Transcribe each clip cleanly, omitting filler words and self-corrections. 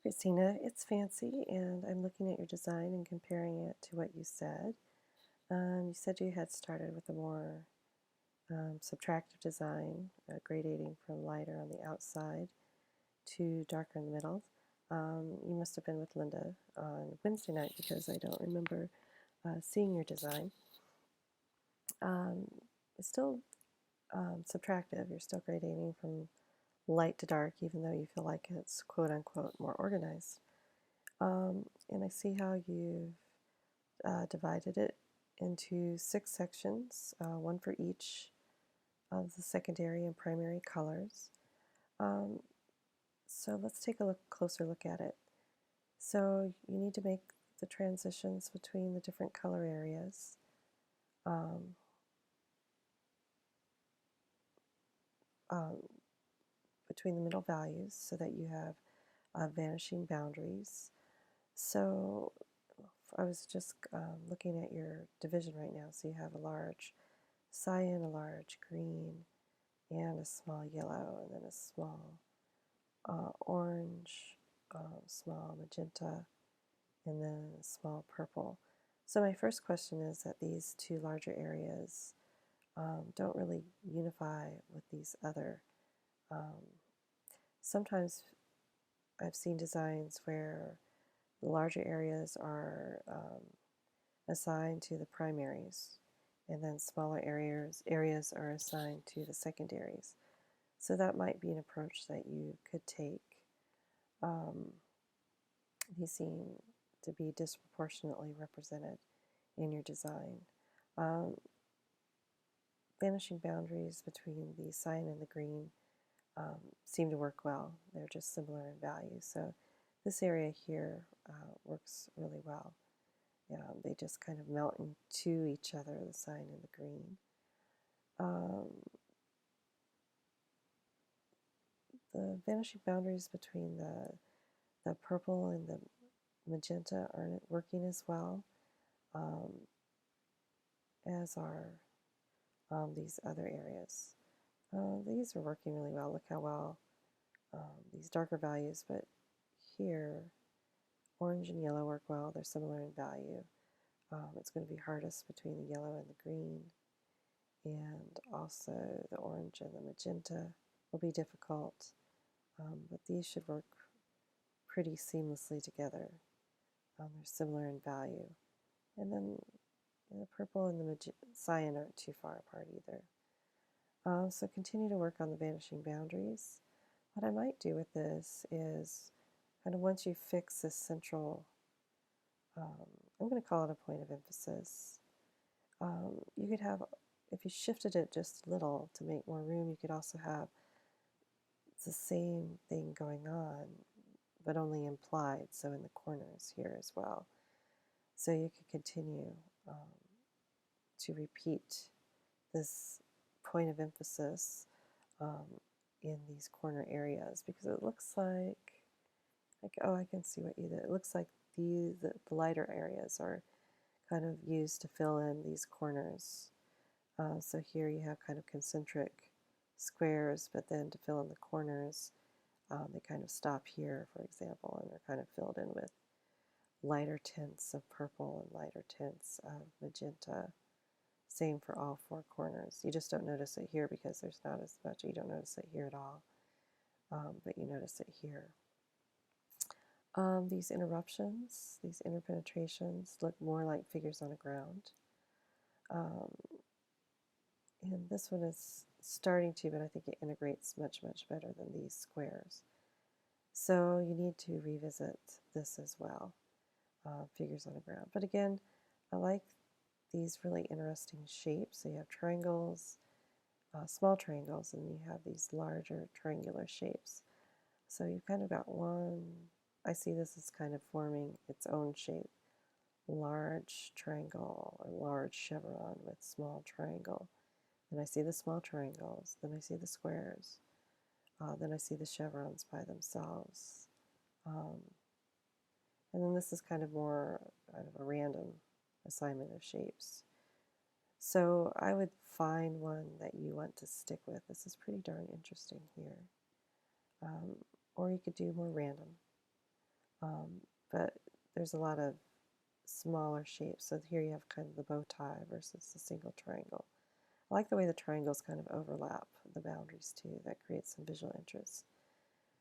Christina, it's Fancy, and I'm looking at your design and comparing it to what you said. You said you had started with a more subtractive design, gradating from lighter on the outside to darker in the middle. You must have been with Linda on Wednesday night because I don't remember seeing your design. It's still subtractive. You're still gradating from light to dark, even though you feel like it's quote unquote more organized. And I see how you've divided it into 6 sections, one for each of the secondary and primary colors. Um, so let's take a closer look at it. So you need to make the transitions between the different color areas. Um, um, Between the middle values so that you have vanishing boundaries. So I was just looking at your division right now. So you have a large cyan, a large green, and a small yellow, and then a small orange, small magenta, and then a small purple. So my first question is that these two larger areas don't really unify with these other. Um, Sometimes I've seen designs where the larger areas are assigned to the primaries, and then smaller areas are assigned to the secondaries. So that might be an approach that you could take. Um, these seem to be disproportionately represented in your design. Um, Vanishing boundaries between the cyan and the green seem to work well. They're just similar in value. So this area here works really well. They just kind of melt into each other, the cyan and the green. The vanishing boundaries between the purple and the magenta aren't working as well um, as are these other areas. These are working really well. Look how well these darker values, but here orange and yellow work well. They're similar in value. It's going to be hardest between the yellow and the green, and also the orange and the magenta will be difficult, but these should work pretty seamlessly together. They're similar in value. And then the purple and the cyan aren't too far apart either. So continue to work on the vanishing boundaries. What I might do with this is kind of once you fix this central, I'm going to call it a point of emphasis. You could have, if you shifted it just a little to make more room, you could also have the same thing going on, but only implied, so in the corners here as well. So you could continue to repeat this point of emphasis um, in these corner areas because it looks like oh, I can see what you did. It looks like the lighter areas are kind of used to fill in these corners. So here you have kind of concentric squares, but then to fill in the corners, they kind of stop here, for example, and they're kind of filled in with lighter tints of purple and lighter tints of magenta. Same for all 4 corners. You just don't notice it here because there's not as much. You don't notice it here at all, but you notice it here. These interruptions, these interpenetrations look more like figures on a ground. And this one is starting to, but I think it integrates much, much better than these squares. So you need to revisit this as well, figures on a ground. But again, I like these really interesting shapes. So you have triangles, small triangles, and you have these larger triangular shapes. So you've kind of got one, I see this as kind of forming its own shape. Large triangle or large chevron with small triangle. Then I see the small triangles, then I see the squares, then I see the chevrons by themselves. And then this is kind of more kind of a random assignment of shapes. So I would find one that you want to stick with. This is pretty darn interesting here. Or you could do more random. but there's a lot of smaller shapes. So here you have kind of the bow tie versus the single triangle. I like the way the triangles kind of overlap the boundaries too. That creates some visual interest.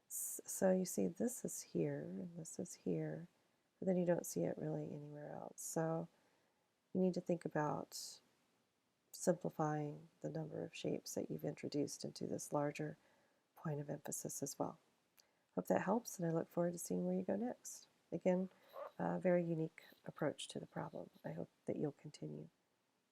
So you see this is here and this is here, but then you don't see it really anywhere else. So you need to think about simplifying the number of shapes that you've introduced into this larger point of emphasis as well. Hope that helps, and I look forward to seeing where you go next. Again, a very unique approach to the problem. I hope that you'll continue.